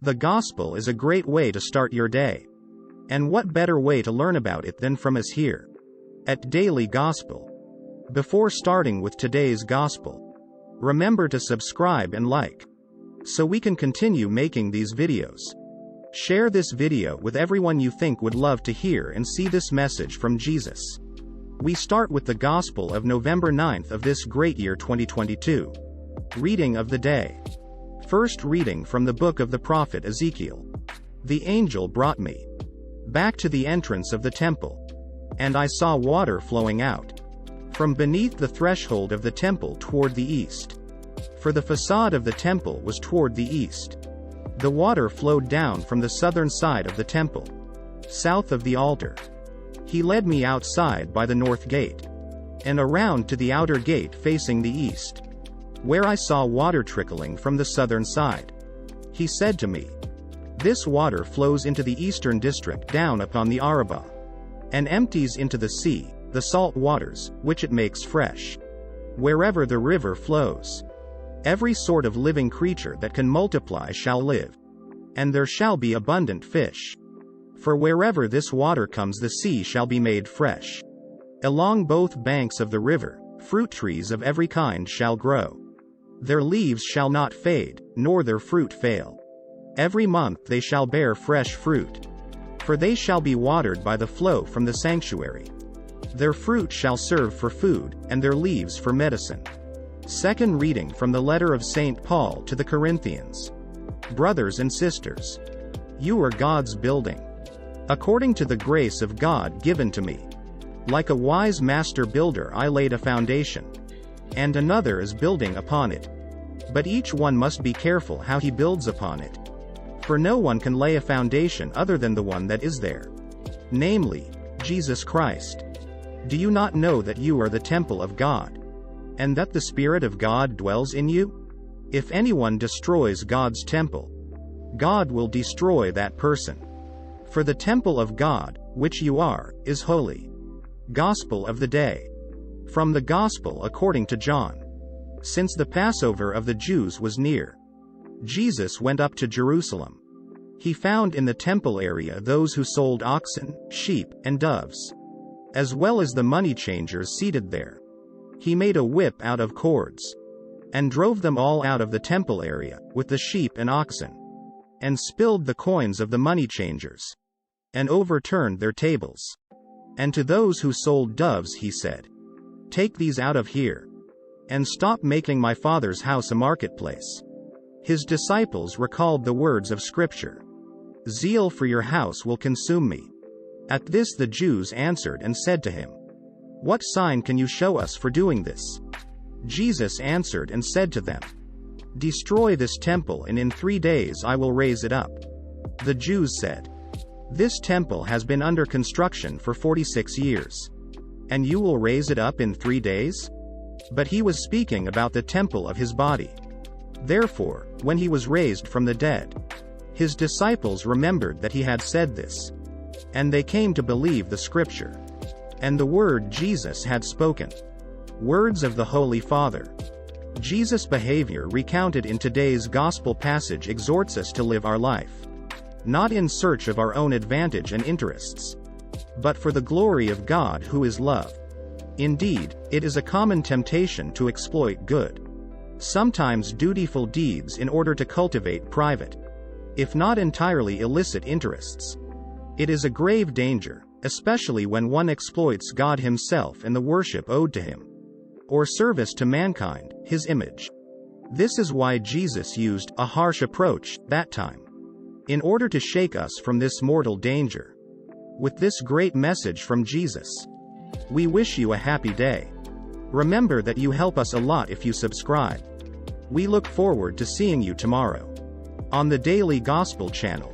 The gospel is a great way to start your day. And what better way to learn about it than from us here at Daily Gospel? Before starting with today's gospel, remember to subscribe and like, so we can continue making these videos. Share this video with everyone you think would love to hear and see this message from Jesus. We start with the Gospel of November 9th of this great year 2022. Reading of the day. First reading from the book of the prophet Ezekiel. The angel brought me back to the entrance of the temple, and I saw water flowing out from beneath the threshold of the temple toward the east. For the facade of the temple was toward the east. The water flowed down from the southern side of the temple, south of the altar. He led me outside by the north gate, and around to the outer gate facing the east, where I saw water trickling from the southern side. He said to me, "This water flows into the eastern district down upon the Arabah, and empties into the sea, the salt waters, which it makes fresh. Wherever the river flows, every sort of living creature that can multiply shall live, and there shall be abundant fish. For wherever this water comes, the sea shall be made fresh. Along both banks of the river, fruit trees of every kind shall grow. Their leaves shall not fade, nor their fruit fail. Every month they shall bear fresh fruit. For they shall be watered by the flow from the sanctuary. Their fruit shall serve for food, and their leaves for medicine." Second reading from the letter of St. Paul to the Corinthians. Brothers and sisters, you are God's building, according to the grace of God given to me. Like a wise master builder I laid a foundation, and another is building upon it. But each one must be careful how he builds upon it. For no one can lay a foundation other than the one that is there, namely, Jesus Christ. Do you not know that you are the temple of God, and that the Spirit of God dwells in you? If anyone destroys God's temple, God will destroy that person. For the temple of God, which you are, is holy. Gospel of the day. From the Gospel according to John. Since the Passover of the Jews was near, Jesus went up to Jerusalem. He found in the temple area those who sold oxen, sheep, and doves, as well as the money changers seated there. He made a whip out of cords, and drove them all out of the temple area, with the sheep and oxen, and spilled the coins of the money changers, and overturned their tables. And to those who sold doves he said, "Take these out of here, and stop making my Father's house a marketplace." His disciples recalled the words of Scripture, "Zeal for your house will consume me." At this the Jews answered and said to him, "What sign can you show us for doing this?" Jesus answered and said to them, "Destroy this temple, and in 3 days I will raise it up." The Jews said, "This temple has been under construction for 46 years, and you will raise it up in 3 days?" But he was speaking about the temple of his body. Therefore, when he was raised from the dead, his disciples remembered that he had said this, and they came to believe the Scripture, and the word Jesus had spoken. Words of the Holy Father. Jesus' behavior recounted in today's Gospel passage exhorts us to live our life, not in search of our own advantage and interests, but for the glory of God who is love. Indeed, it is a common temptation to exploit good, sometimes dutiful deeds in order to cultivate private, if not entirely illicit interests. It is a grave danger, especially when one exploits God himself and the worship owed to him, or service to mankind, his image. This is why Jesus used a harsh approach that time, in order to shake us from this mortal danger. With this great message from Jesus, we wish you a happy day. Remember that you help us a lot if you subscribe. We look forward to seeing you tomorrow on the Daily Gospel channel.